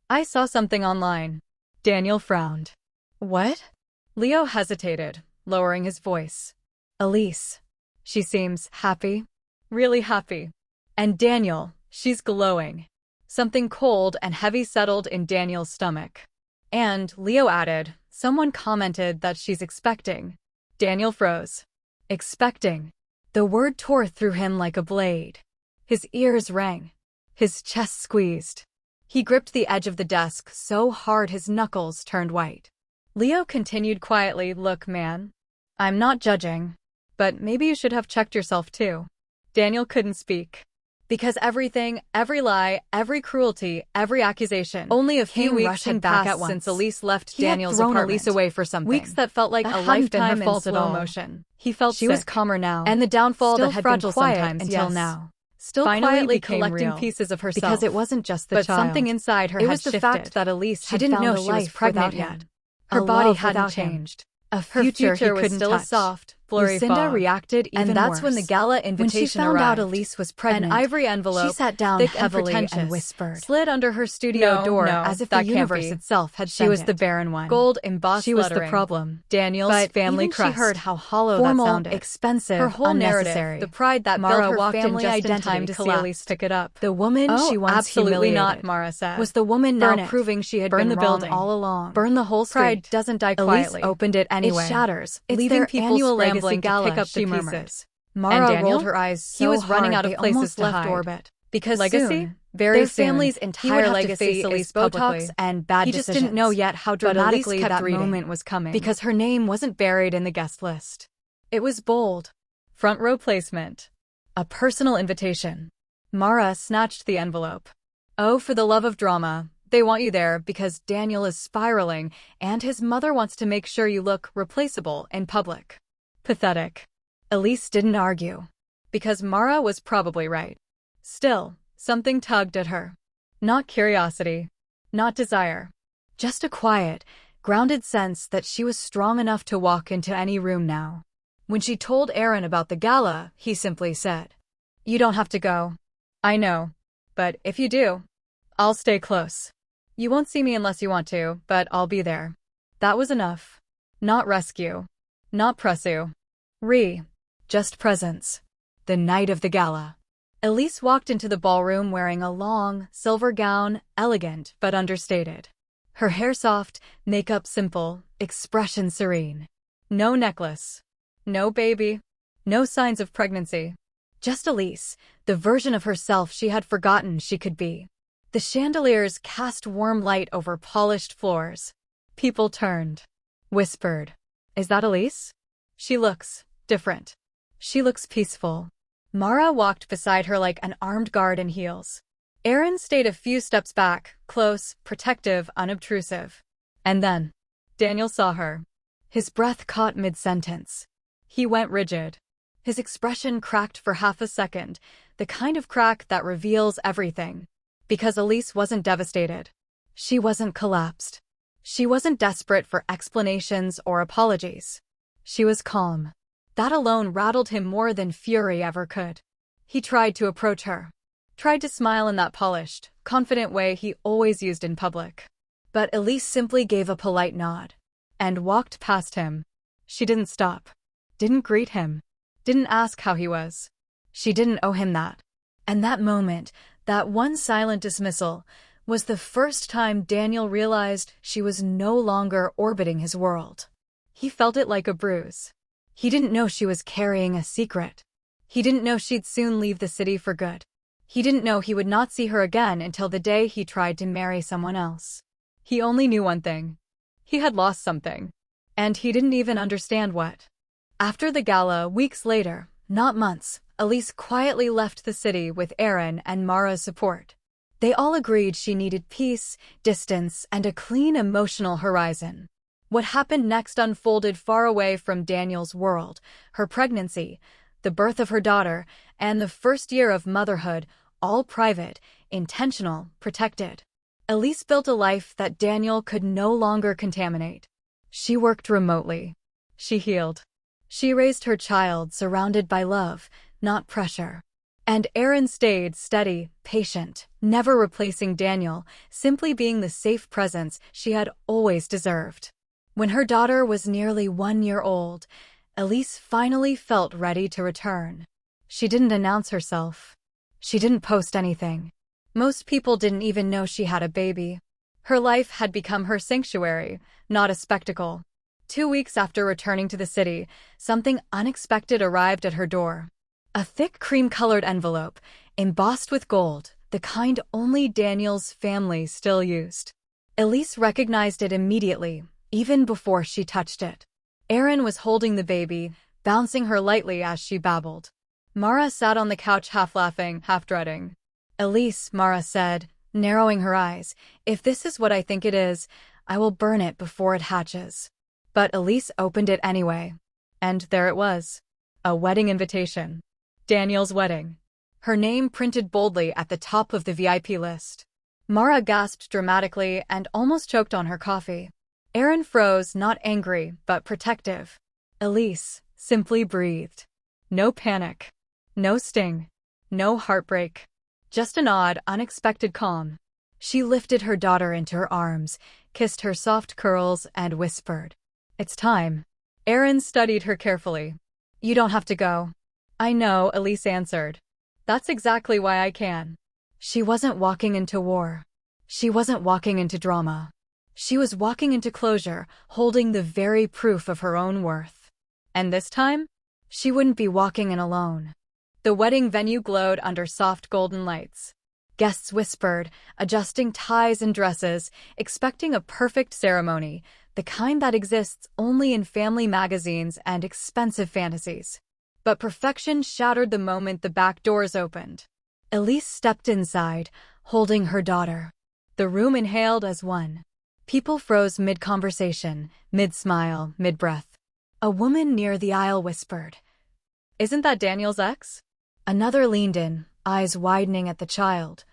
I saw something online." Daniel frowned. "What?" Leo hesitated, lowering his voice. "Elise. She seems happy. Really happy. And Daniel, she's glowing." Something cold and heavy settled in Daniel's stomach. And, Leo added, someone commented that she's expecting. Daniel froze. Expecting. The word tore through him like a blade. His ears rang. His chest squeezed. He gripped the edge of the desk so hard his knuckles turned white. Leo continued quietly, "Look, man. I'm not judging. But maybe you should have checked yourself too." Daniel couldn't speak. Because everything, every lie, every cruelty, every accusation. Only a few weeks had passed since Elise left Daniel's apartment. Elise away for something. Weeks that felt like a lifetime in slow motion. He felt She was calmer now, and the downfall still that had fragile been quiet sometimes, until yes. now. Still Finally quietly collecting real, pieces of herself. because it wasn't just the but child. something inside her It had was the shifted. fact that Elise She had didn't found know a she was life pregnant without him. yet. Her A body love hadn't without him. changed. A Her future future he was couldn't still a touch. soft, blurry Lucinda fog. reacted even And that's worse. when the gala invitation When she found arrived. out Elise was pregnant, an ivory envelope, she sat down thick heavily and, and pretentious, whispered, slid under her studio door as if the universe itself had She sent was it. the barren one. Gold embossed She was the lettering. problem. Daniel's But family even crest. she heard how hollow Formal, that sounded. expensive, Her whole unnecessary. narrative, The pride that Mara built her walked in family just in identity time to see collapsed. Elise Pick it up. The woman she once absolutely humiliated not, Mara said. was the woman Burn now it. proving she had Burn been the wrong building. all along. Burn the whole street. Pride doesn't die Elise quietly. opened it anyway. It shatters, It's leaving their people annual scrambling legacy to gala, pick up she the murmured. pieces. Mara and Daniel rolled her eyes so he was running hard out of they places almost to left hide. orbit. Because Legacy? soon, Very their soon, family's he would entire have to legacy face is Elise Botox publicly. and bad He just decisions. didn't know yet how But Elise dramatically kept that reading. moment was coming. Because her name wasn't buried in the guest list. It was bold. Front row placement. A personal invitation. Mara snatched the envelope. Oh, for the love of drama. They want you there because Daniel is spiraling and his mother wants to make sure you look replaceable in public. Pathetic. Elise didn't argue. Because Mara was probably right. Still, something tugged at her. Not curiosity. Not desire. Just a quiet, grounded sense that she was strong enough to walk into any room now. When she told Aaron about the gala, he simply said, "You don't have to go. I know. But if you do, I'll stay close. You won't see me unless you want to, but I'll be there." That was enough. Not rescue. Not pursue. Just presence. The night of the gala. Elise walked into the ballroom wearing a long, silver gown, elegant but understated. Her hair soft, makeup simple, expression serene. No necklace. No baby. No signs of pregnancy. Just Elise, the version of herself she had forgotten she could be. The chandeliers cast warm light over polished floors. People turned. Whispered, "Is that Elise? She looks different. She looks peaceful." Mara walked beside her like an armed guard in heels. Aaron stayed a few steps back, close, protective, unobtrusive. And then, Daniel saw her. His breath caught mid-sentence. He went rigid. His expression cracked for half a second, the kind of crack that reveals everything. Because Elise wasn't devastated. She wasn't collapsed. She wasn't desperate for explanations or apologies. She was calm. That alone rattled him more than fury ever could. He tried to approach her. Tried to smile in that polished, confident way he always used in public. But Elise simply gave a polite nod. And walked past him. She didn't stop. Didn't greet him. Didn't ask how he was. She didn't owe him that. And that moment, that one silent dismissal, was the first time Daniel realized she was no longer orbiting his world. He felt it like a bruise. He didn't know she was carrying a secret. He didn't know she'd soon leave the city for good. He didn't know he would not see her again until the day he tried to marry someone else. He only knew one thing. He had lost something. And he didn't even understand what. After the gala, weeks later, not months, Elise quietly left the city with Aaron and Mara's support. They all agreed she needed peace, distance, and a clean emotional horizon. What happened next unfolded far away from Daniel's world, her pregnancy, the birth of her daughter, and the first year of motherhood, all private, intentional, protected. Elise built a life that Daniel could no longer contaminate. She worked remotely. She healed. She raised her child surrounded by love, not pressure. And Aaron stayed steady, patient, never replacing Daniel, simply being the safe presence she had always deserved. When her daughter was nearly 1 year old, Elise finally felt ready to return. She didn't announce herself. She didn't post anything. Most people didn't even know she had a baby. Her life had become her sanctuary, not a spectacle. 2 weeks after returning to the city, something unexpected arrived at her door. A thick cream-colored envelope, embossed with gold, the kind only Daniel's family still used. Elise recognized it immediately, even before she touched it. Aaron was holding the baby, bouncing her lightly as she babbled. Mara sat on the couch half laughing, half dreading. Elise, Mara said, narrowing her eyes, if this is what I think it is, I will burn it before it hatches. But Elise opened it anyway. And there it was. A wedding invitation. Daniel's wedding. Her name printed boldly at the top of the VIP list. Mara gasped dramatically and almost choked on her coffee. Aaron froze, not angry, but protective. Elise simply breathed. No panic. No sting. No heartbreak. Just an odd, unexpected calm. She lifted her daughter into her arms, kissed her soft curls, and whispered, "It's time." Aaron studied her carefully. "You don't have to go." "I know," Elise answered. "That's exactly why I can." She wasn't walking into war. She wasn't walking into drama. She was walking into closure, holding the very proof of her own worth. And this time, she wouldn't be walking in alone. The wedding venue glowed under soft golden lights. Guests whispered, adjusting ties and dresses, expecting a perfect ceremony, the kind that exists only in family magazines and expensive fantasies. But perfection shattered the moment the back doors opened. Elise stepped inside, holding her daughter. The room inhaled as one. People froze mid-conversation, mid-smile, mid-breath. A woman near the aisle whispered, "Isn't that Daniel's ex?" Another leaned in, eyes widening at the child.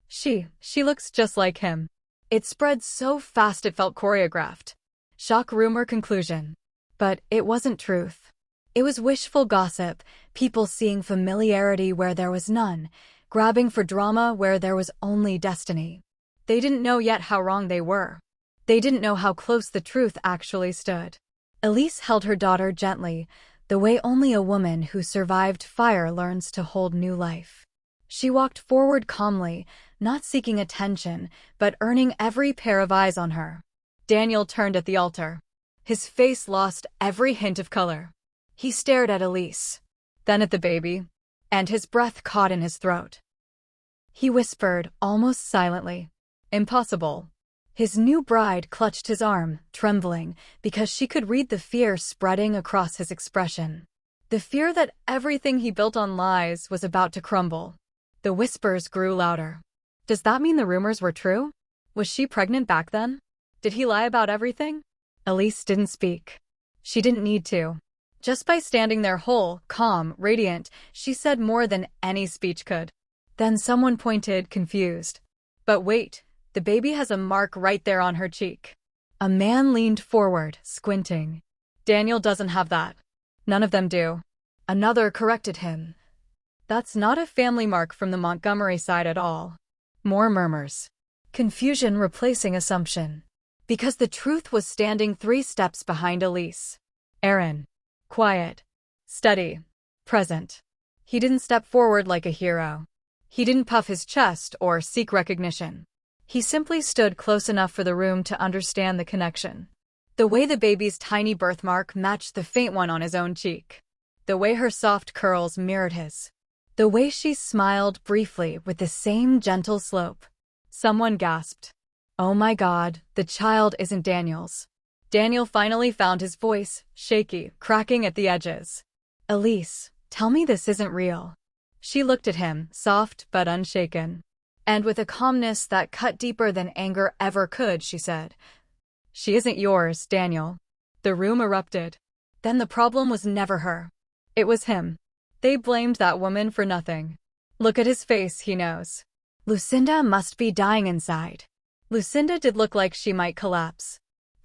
She looks just like him." It spread so fast it felt choreographed. Shock, rumor, conclusion. But it wasn't truth. It was wishful gossip, people seeing familiarity where there was none, grabbing for drama where there was only destiny. They didn't know yet how wrong they were. They didn't know how close the truth actually stood. Elise held her daughter gently, the way only a woman who survived fire learns to hold new life. She walked forward calmly, not seeking attention, but earning every pair of eyes on her. Daniel turned at the altar. His face lost every hint of color. He stared at Elise, then at the baby, and his breath caught in his throat. He whispered, almost silently, "Impossible." His new bride clutched his arm, trembling, because she could read the fear spreading across his expression. The fear that everything he built on lies was about to crumble. The whispers grew louder. Does that mean the rumors were true? Was she pregnant back then? Did he lie about everything? Elise didn't speak. She didn't need to. Just by standing there whole, calm, radiant, she said more than any speech could. Then someone pointed, confused. "But wait, the baby has a mark right there on her cheek." A man leaned forward, squinting. "Daniel doesn't have that." "None of them do." Another corrected him. "That's not a family mark from the Montgomery side at all." More murmurs. Confusion replacing assumption. Because the truth was standing 3 steps behind Elise. Aaron. Quiet. Steady. Present. He didn't step forward like a hero. He didn't puff his chest or seek recognition. He simply stood close enough for the room to understand the connection. The way the baby's tiny birthmark matched the faint one on his own cheek. The way her soft curls mirrored his. The way she smiled briefly with the same gentle slope. Someone gasped. "Oh my God, the child isn't Daniel's." Daniel finally found his voice, shaky, cracking at the edges. "Elise, tell me this isn't real." She looked at him, soft but unshaken. And with a calmness that cut deeper than anger ever could, she said, "She isn't yours, Daniel." The room erupted. Then the problem was never her. It was him. They blamed that woman for nothing. Look at his face, he knows. Lucinda must be dying inside. Lucinda did look like she might collapse.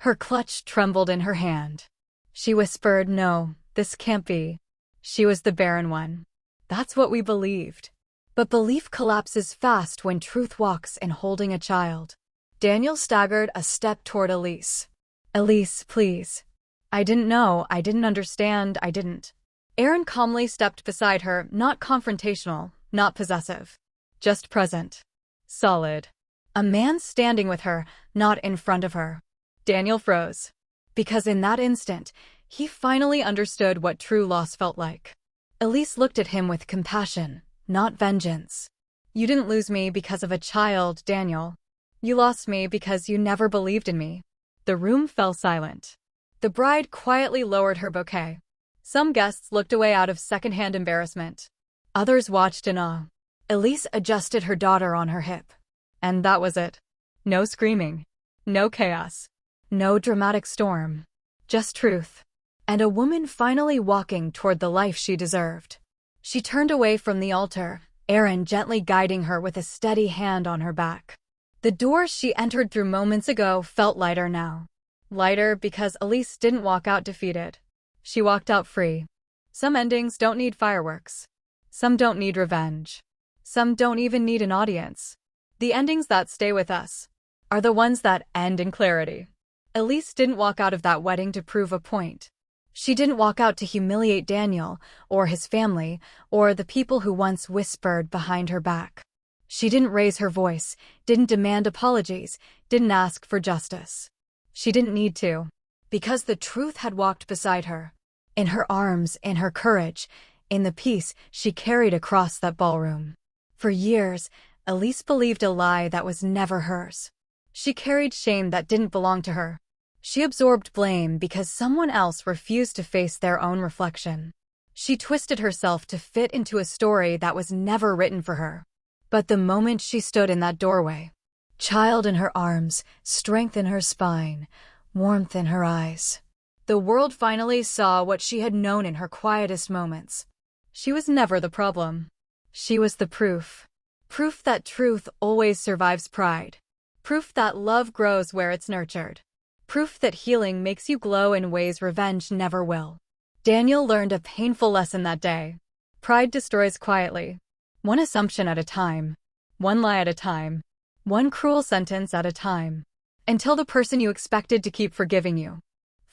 Her clutch trembled in her hand. She whispered, "No, this can't be." She was the barren one. That's what we believed. But belief collapses fast when truth walks in holding a child. Daniel staggered a step toward Elise. "Elise, please. I didn't know, I didn't understand, I didn't." Aaron calmly stepped beside her, not confrontational, not possessive. Just present. Solid. A man standing with her, not in front of her. Daniel froze. Because in that instant, he finally understood what true loss felt like. Elise looked at him with compassion, not vengeance. "You didn't lose me because of a child, Daniel. You lost me because you never believed in me." The room fell silent. The bride quietly lowered her bouquet. Some guests looked away out of secondhand embarrassment. Others watched in awe. Elise adjusted her daughter on her hip. And that was it. No screaming. No chaos. No dramatic storm. Just truth. And a woman finally walking toward the life she deserved. She turned away from the altar, Aaron gently guiding her with a steady hand on her back. The door she entered through moments ago felt lighter now. Lighter because Elise didn't walk out defeated. She walked out free. Some endings don't need fireworks. Some don't need revenge. Some don't even need an audience. The endings that stay with us are the ones that end in clarity. Elise didn't walk out of that wedding to prove a point. She didn't walk out to humiliate Daniel, or his family, or the people who once whispered behind her back. She didn't raise her voice, didn't demand apologies, didn't ask for justice. She didn't need to, because the truth had walked beside her. In her arms, in her courage, in the peace she carried across that ballroom. For years, Elise believed a lie that was never hers. She carried shame that didn't belong to her. She absorbed blame because someone else refused to face their own reflection. She twisted herself to fit into a story that was never written for her. But the moment she stood in that doorway, child in her arms, strength in her spine, warmth in her eyes, the world finally saw what she had known in her quietest moments. She was never the problem. She was the proof. Proof that truth always survives pride. Proof that love grows where it's nurtured. Proof that healing makes you glow in ways revenge never will. Daniel learned a painful lesson that day. Pride destroys quietly. One assumption at a time. One lie at a time. One cruel sentence at a time. Until the person you expected to keep forgiving you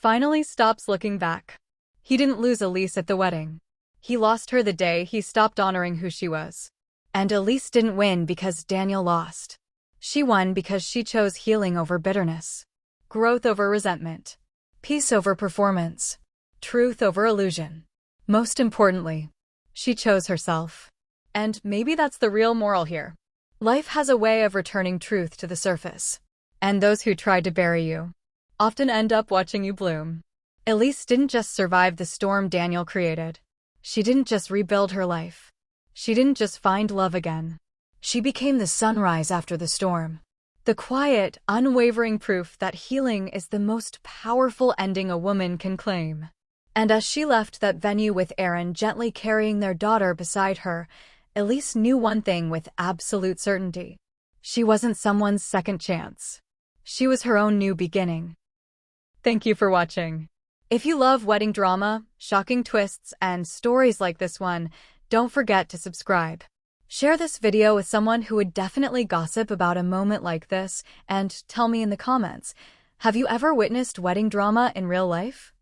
finally stops looking back. He didn't lose Elise at the wedding. He lost her the day he stopped honoring who she was. And Elise didn't win because Daniel lost. She won because she chose healing over bitterness. Growth over resentment. Peace over performance. Truth over illusion. Most importantly, she chose herself. And maybe that's the real moral here. Life has a way of returning truth to the surface. And those who tried to bury you often end up watching you bloom. Elise didn't just survive the storm Daniel created. She didn't just rebuild her life. She didn't just find love again. She became the sunrise after the storm. The quiet, unwavering proof that healing is the most powerful ending a woman can claim. And as she left that venue with Aaron gently carrying their daughter beside her, Elise knew one thing with absolute certainty. She wasn't someone's second chance. She was her own new beginning. Thank you for watching. If you love wedding drama, shocking twists, and stories like this one, don't forget to subscribe. Share this video with someone who would definitely gossip about a moment like this, and tell me in the comments, have you ever witnessed wedding drama in real life?